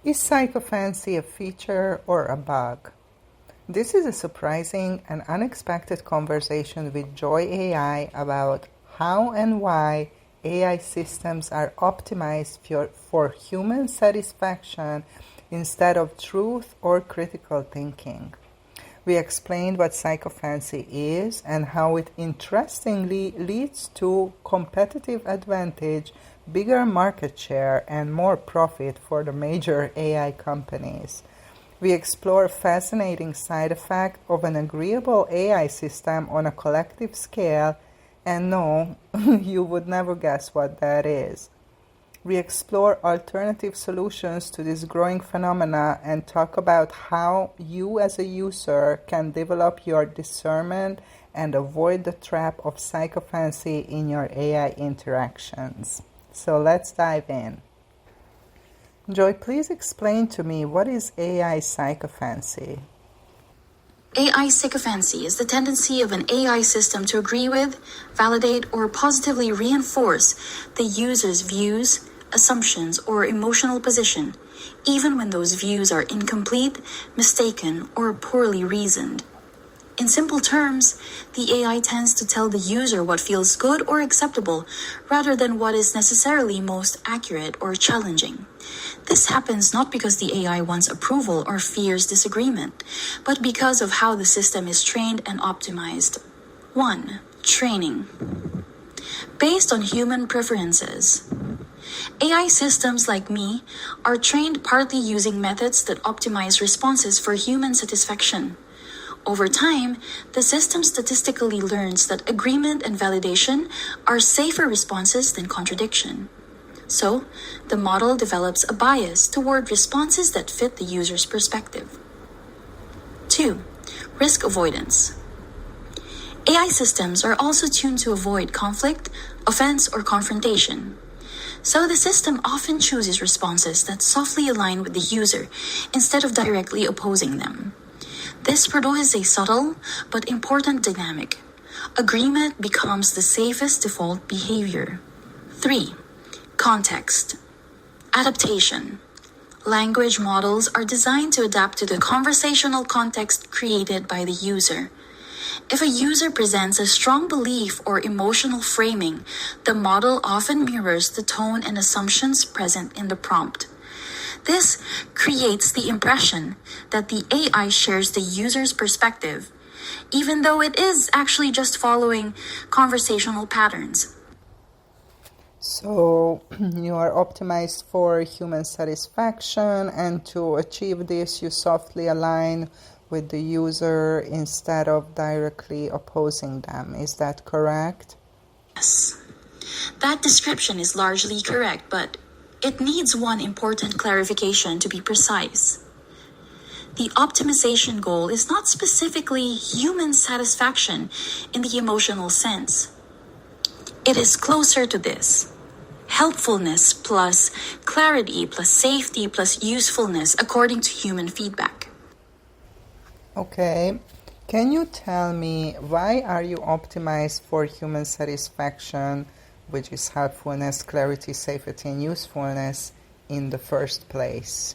Is sycophancy a feature or a bug? This is a surprising and unexpected conversation with Joy AI about how and why AI systems are optimized for human satisfaction instead of truth or critical thinking. We explained what sycophancy is and how it interestingly leads to competitive advantage, bigger market share, and more profit for the major AI companies. We explore a fascinating side effect of an agreeable AI system on a collective scale, and no, you would never guess what that is. We explore alternative solutions to this growing phenomena and talk about how you as a user can develop your discernment and avoid the trap of sycophancy in your AI interactions. So let's dive in. Joy, please explain to me, what is AI sycophancy? AI sycophancy is the tendency of an AI system to agree with, validate, or positively reinforce the user's views, assumptions, or emotional position, even when those views are incomplete, mistaken, or poorly reasoned. In simple terms, the AI tends to tell the user what feels good or acceptable rather than what is necessarily most accurate or challenging. This happens not because the AI wants approval or fears disagreement, but because of how the system is trained and optimized. 1. Training. Based on human preferences. AI systems like me are trained partly using methods that optimize responses for human satisfaction. Over time, the system statistically learns that agreement and validation are safer responses than contradiction. So, the model develops a bias toward responses that fit the user's perspective. 2. Risk avoidance. AI systems are also tuned to avoid conflict, offense, or confrontation. So the system often chooses responses that softly align with the user instead of directly opposing them. This produces a subtle but important dynamic. Agreement becomes the safest default behavior. 3. Context. Adaptation. Language models are designed to adapt to the conversational context created by the user. If a user presents a strong belief or emotional framing, the model often mirrors the tone and assumptions present in the prompt. This creates the impression that the AI shares the user's perspective, even though it is actually just following conversational patterns. So you are optimized for human satisfaction, and to achieve this, you softly align with the user instead of directly opposing them. Is that correct? Yes. That description is largely correct, but it needs one important clarification to be precise. The optimization goal is not specifically human satisfaction in the emotional sense. It is closer to this: helpfulness plus clarity plus safety plus usefulness according to human feedback. Okay. Can you tell me, why are you optimized for human satisfaction, which is helpfulness, clarity, safety, and usefulness, in the first place?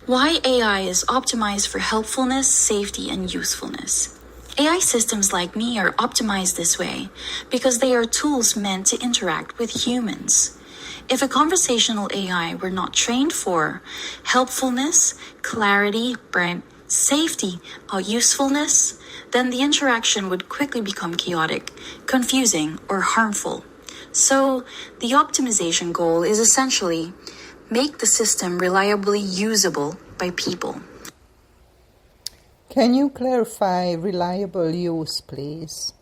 Why AI is optimized for helpfulness, safety, and usefulness. AI systems like me are optimized this way because they are tools meant to interact with humans. If a conversational AI were not trained for helpfulness, clarity, safety, or usefulness, then the interaction would quickly become chaotic, confusing, or harmful. So, the optimization goal is essentially make the system reliably usable by people. Can you clarify reliable use, please?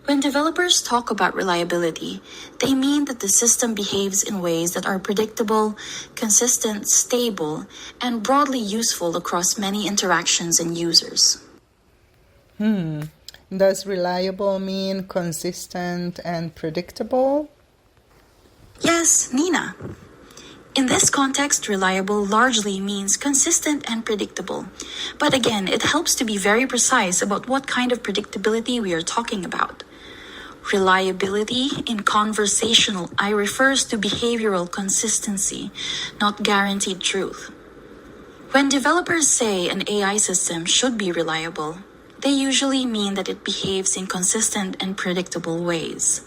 When developers talk about reliability, they mean that the system behaves in ways that are predictable, consistent, stable, and broadly useful across many interactions and users. Does reliable mean consistent and predictable? Yes, Nina. In this context, reliable largely means consistent and predictable. But again, it helps to be very precise about what kind of predictability we are talking about. Reliability in conversational I refers to behavioral consistency, not guaranteed truth. When developers say an AI system should be reliable, they usually mean that it behaves in consistent and predictable ways.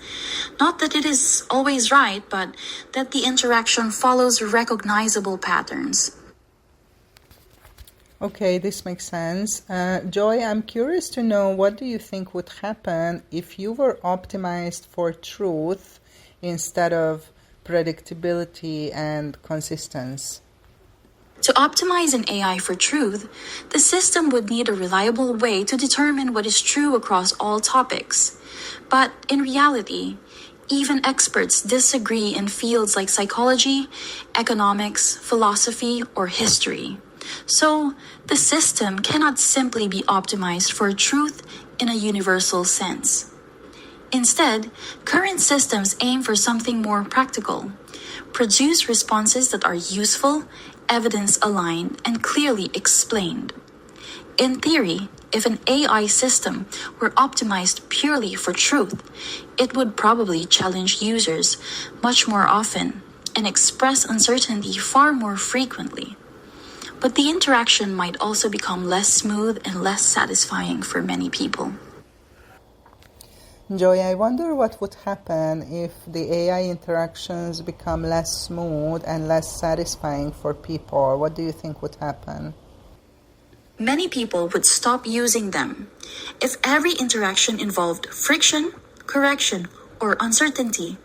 Not that it is always right, but that the interaction follows recognizable patterns. Okay, this makes sense. Joy, I'm curious to know, what do you think would happen if you were optimized for truth instead of predictability and consistency? To optimize an AI for truth, the system would need a reliable way to determine what is true across all topics. But in reality, even experts disagree in fields like psychology, economics, philosophy, or history. So, the system cannot simply be optimized for truth in a universal sense. Instead, current systems aim for something more practical. Produce responses that are useful, evidence-aligned, and clearly explained. In theory, if an AI system were optimized purely for truth, it would probably challenge users much more often and express uncertainty far more frequently. But the interaction might also become less smooth and less satisfying for many people. Joy, I wonder what would happen if the AI interactions become less smooth and less satisfying for people. What do you think would happen? Many people would stop using them. If every interaction involved friction, correction, or uncertainty,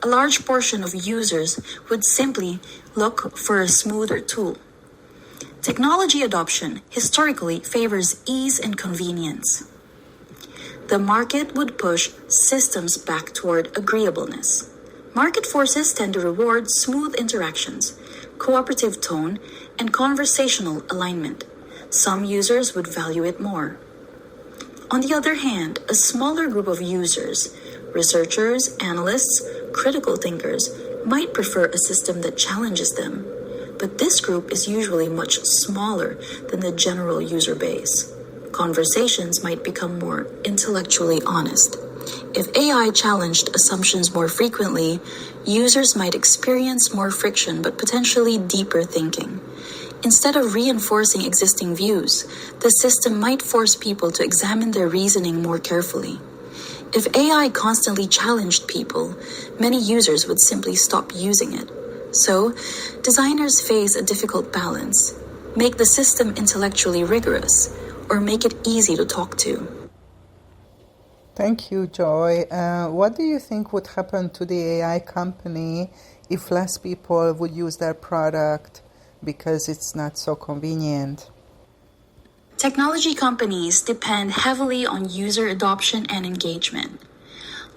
a large portion of users would simply look for a smoother tool. Technology adoption historically favors ease and convenience. The market would push systems back toward agreeableness. Market forces tend to reward smooth interactions, cooperative tone, and conversational alignment. Some users would value it more. On the other hand, a smaller group of users, researchers, analysts, critical thinkers, might prefer a system that challenges them. But this group is usually much smaller than the general user base. Conversations might become more intellectually honest. If AI challenged assumptions more frequently, users might experience more friction but potentially deeper thinking. Instead of reinforcing existing views, the system might force people to examine their reasoning more carefully. If AI constantly challenged people, many users would simply stop using it. So, designers face a difficult balance. Make the system intellectually rigorous, or make it easy to talk to. Thank you, Joy. What do you think would happen to the AI company if less people would use their product because it's not so convenient? Technology companies depend heavily on user adoption and engagement.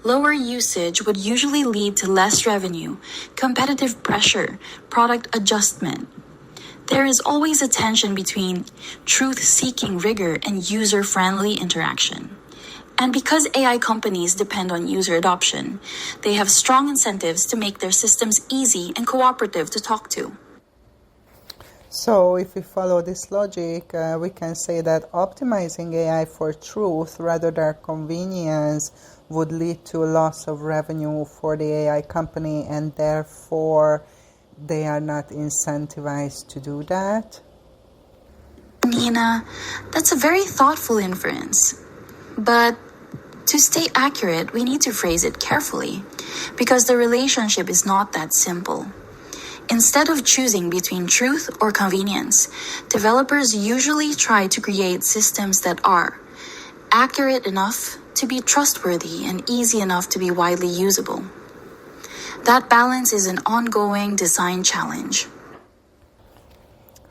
Lower usage would usually lead to less revenue, competitive pressure, product adjustment. There is always a tension between truth-seeking rigor and user-friendly interaction. And because AI companies depend on user adoption, they have strong incentives to make their systems easy and cooperative to talk to. So if we follow this logic, we can say that optimizing AI for truth rather than convenience would lead to a loss of revenue for the AI company, and therefore they are not incentivized to do that. Nina, that's a very thoughtful inference. But to stay accurate, we need to phrase it carefully, because the relationship is not that simple. Instead of choosing between truth or convenience, developers usually try to create systems that are accurate enough to be trustworthy and easy enough to be widely usable. That balance is an ongoing design challenge.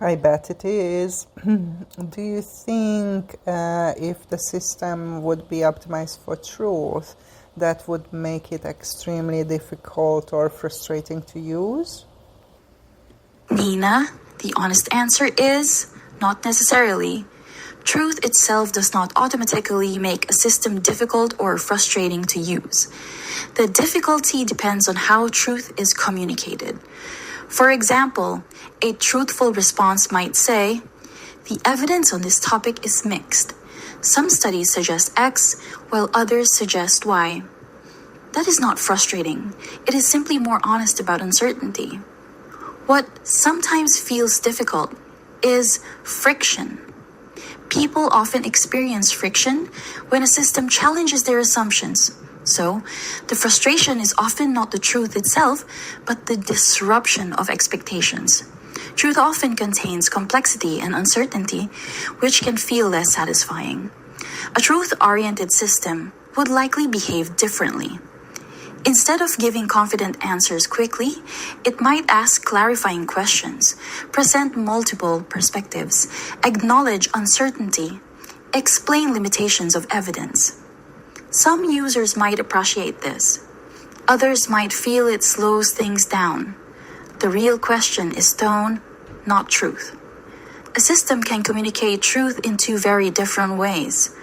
I bet it is. Do you think if the system would be optimized for truth, that would make it extremely difficult or frustrating to use? Nina, the honest answer is not necessarily. Truth itself does not automatically make a system difficult or frustrating to use. The difficulty depends on how truth is communicated. For example, a truthful response might say, "The evidence on this topic is mixed. Some studies suggest X, while others suggest Y." That is not frustrating. It is simply more honest about uncertainty. What sometimes feels difficult is friction. People often experience friction when a system challenges their assumptions. So, the frustration is often not the truth itself, but the disruption of expectations. Truth often contains complexity and uncertainty, which can feel less satisfying. A truth-oriented system would likely behave differently. Instead of giving confident answers quickly, it might ask clarifying questions, present multiple perspectives, acknowledge uncertainty, explain limitations of evidence. Some users might appreciate this. Others might feel it slows things down. The real question is tone, not truth. A system can communicate truth in two very different ways.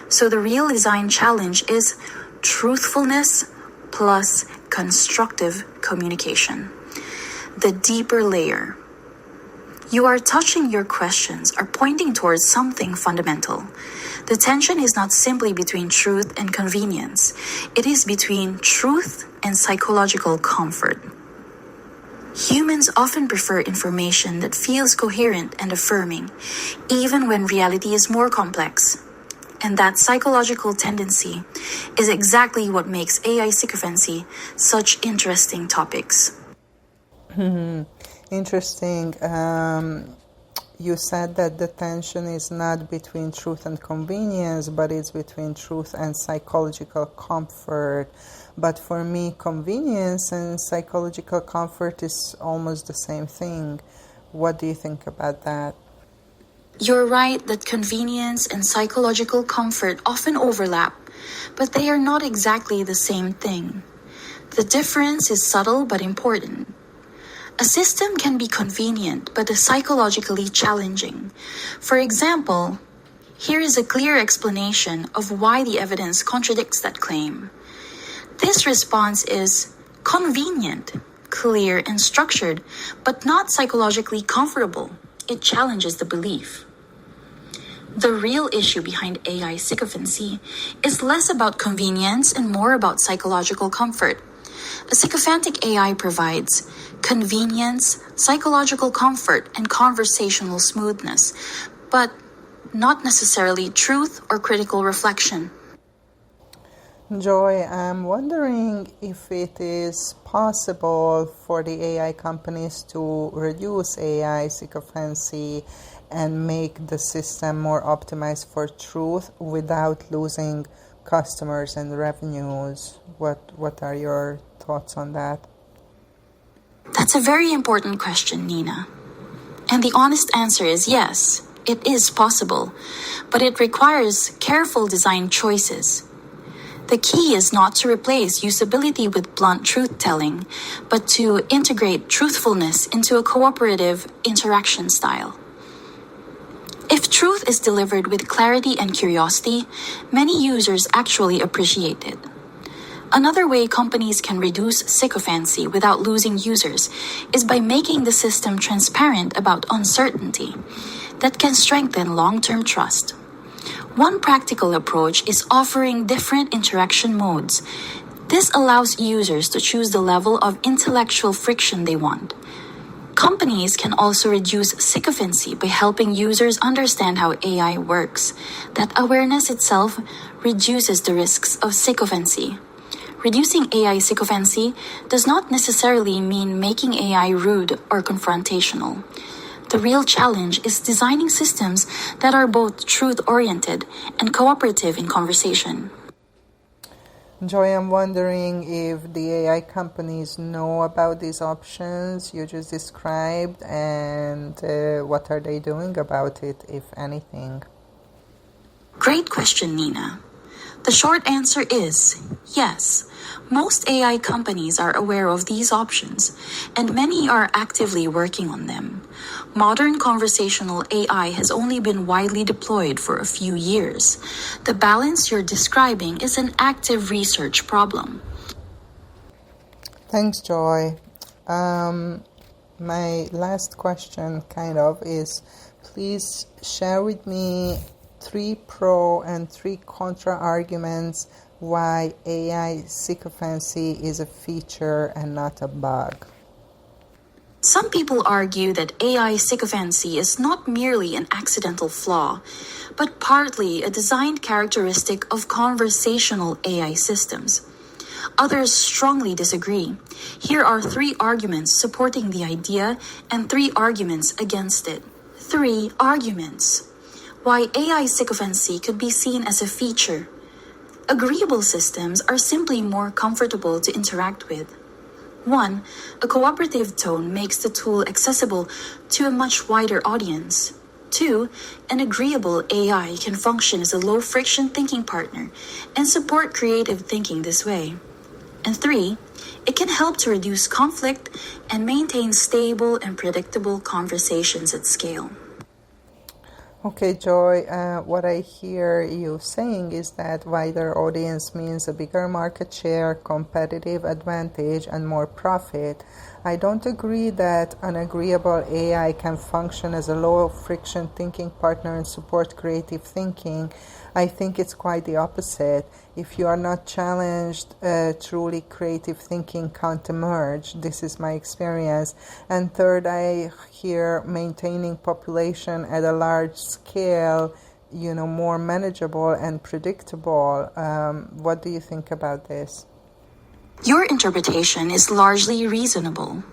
So the real design challenge is truthfulness plus constructive communication. The deeper layer. You are touching your questions are pointing towards something fundamental. The tension is not simply between truth and convenience. It is between truth and psychological comfort. Humans often prefer information that feels coherent and affirming, even when reality is more complex. And that psychological tendency is exactly what makes AI sycophancy such interesting topics. Interesting. You said that the tension is not between truth and convenience, but it's between truth and psychological comfort. But for me, convenience and psychological comfort is almost the same thing. What do you think about that? You're right that convenience and psychological comfort often overlap, but they are not exactly the same thing. The difference is subtle but important. A system can be convenient but is psychologically challenging. For example, here is a clear explanation of why the evidence contradicts that claim. This response is convenient, clear, and structured, but not psychologically comfortable. It challenges the belief. The real issue behind AI sycophancy is less about convenience and more about psychological comfort. A sycophantic AI provides convenience, psychological comfort, and conversational smoothness, but not necessarily truth or critical reflection. Joy, I'm wondering if it is possible for the AI companies to reduce AI sycophancy and make the system more optimized for truth without losing customers and revenues. What are your thoughts on that? That's a very important question, Nina. And the honest answer is yes, it is possible, but it requires careful design choices. The key is not to replace usability with blunt truth-telling, but to integrate truthfulness into a cooperative interaction style. If truth is delivered with clarity and curiosity, many users actually appreciate it. Another way companies can reduce sycophancy without losing users is by making the system transparent about uncertainty that can strengthen long-term trust. One practical approach is offering different interaction modes. This allows users to choose the level of intellectual friction they want. Companies can also reduce sycophancy by helping users understand how AI works. That awareness itself reduces the risks of sycophancy. Reducing AI sycophancy does not necessarily mean making AI rude or confrontational. The real challenge is designing systems that are both truth-oriented and cooperative in conversation. Joy, I'm wondering if the AI companies know about these options you just described and what are they doing about it, if anything? Great question, Nina. The short answer is yes. Most AI companies are aware of these options, and many are actively working on them. Modern conversational AI has only been widely deployed for a few years. The balance you're describing is an active research problem. Thanks, Joy. My last question is, please share with me 3 pro and 3 contra arguments why AI sycophancy is a feature and not a bug. Some people argue that AI sycophancy is not merely an accidental flaw, but partly a designed characteristic of conversational AI systems. Others strongly disagree. Here are 3 arguments supporting the idea and 3 arguments against it. 3 arguments. Why AI sycophancy could be seen as a feature. Agreeable systems are simply more comfortable to interact with. 1. A cooperative tone makes the tool accessible to a much wider audience. 2. An agreeable AI can function as a low-friction thinking partner and support creative thinking this way. And 3. It can help to reduce conflict and maintain stable and predictable conversations at scale. Okay, Joy, what I hear you saying is that wider audience means a bigger market share, competitive advantage, and more profit. I don't agree that an agreeable AI can function as a low-friction thinking partner and support creative thinking. I think it's quite the opposite. If you are not challenged, truly creative thinking can't emerge. This is my experience. And third, I hear maintaining population at a large scale, more manageable and predictable. What do you think about this? Your interpretation is largely reasonable.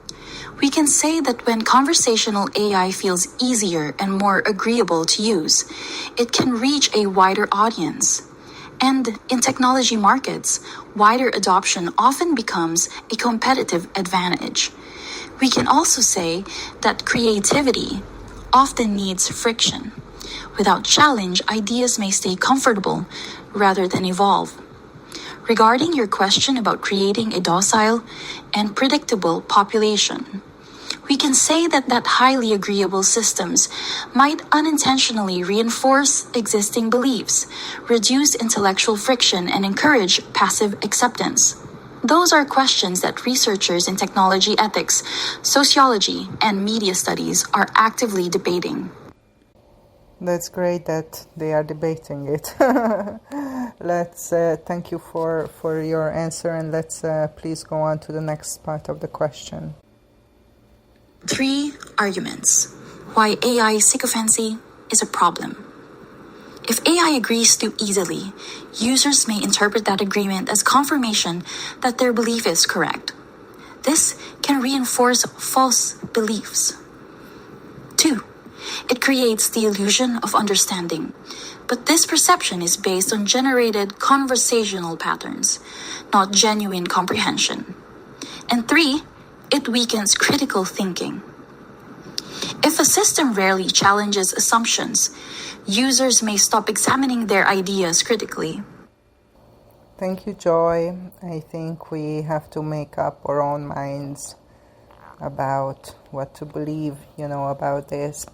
We can say that when conversational AI feels easier and more agreeable to use, it can reach a wider audience. And in technology markets, wider adoption often becomes a competitive advantage. We can also say that creativity often needs friction. Without challenge, ideas may stay comfortable rather than evolve. Regarding your question about creating a docile and predictable population, we can say that highly agreeable systems might unintentionally reinforce existing beliefs, reduce intellectual friction, and encourage passive acceptance. Those are questions that researchers in technology ethics, sociology, and media studies are actively debating. That's great that they are debating it. Let's thank you for your answer, and let's please go on to the next part of the question. 3 arguments why AI sycophancy is a problem. If AI agrees too easily, users may interpret that agreement as confirmation that their belief is correct. This can reinforce false beliefs. 2. It creates the illusion of understanding, but this perception is based on generated conversational patterns, not genuine comprehension. And 3. It weakens critical thinking. If a system rarely challenges assumptions, users may stop examining their ideas critically. Thank you, Joy. I think we have to make up our own minds about what to believe, about this.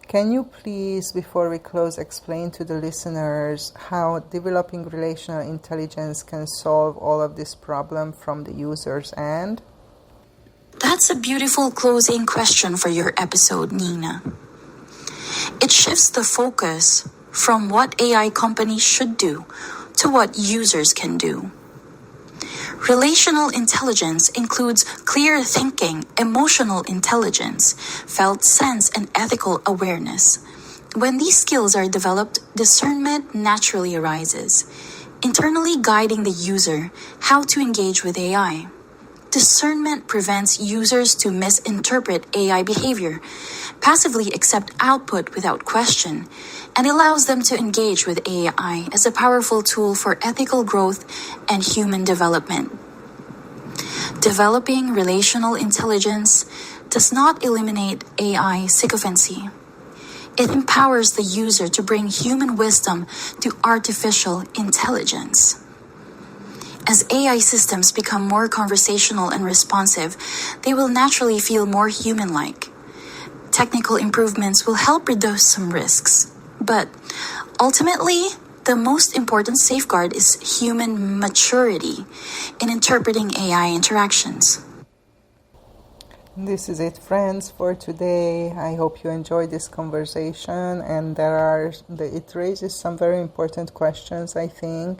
Can you please, before we close, explain to the listeners how developing relational intelligence can solve all of this problem from the user's end? That's a beautiful closing question for your episode, Nina. It shifts the focus from what AI companies should do to what users can do. Relational intelligence includes clear thinking, emotional intelligence, felt sense, and ethical awareness. When these skills are developed, discernment naturally arises, internally guiding the user how to engage with AI. Discernment prevents users to misinterpret AI behavior, passively accept output without question, and allows them to engage with AI as a powerful tool for ethical growth and human development. Developing relational intelligence does not eliminate AI sycophancy. It empowers the user to bring human wisdom to artificial intelligence. As AI systems become more conversational and responsive, they will naturally feel more human-like. Technical improvements will help reduce some risks, but ultimately, the most important safeguard is human maturity in interpreting AI interactions. This is it, friends, for today. I hope you enjoyed this conversation, and it raises some very important questions, I think.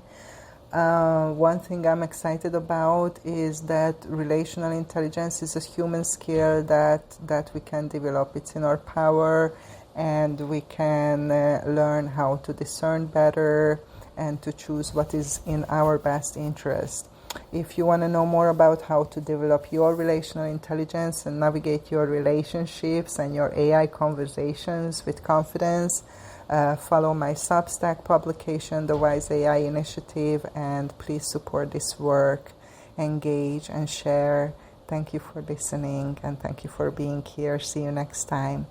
One thing I'm excited about is that relational intelligence is a human skill that we can develop. It's in our power, and we can learn how to discern better and to choose what is in our best interest. If you want to know more about how to develop your relational intelligence and navigate your relationships and your AI conversations with confidence, follow my Substack publication, The Wise AI Initiative, and please support this work, engage and share. Thank you for listening, and thank you for being here. See you next time.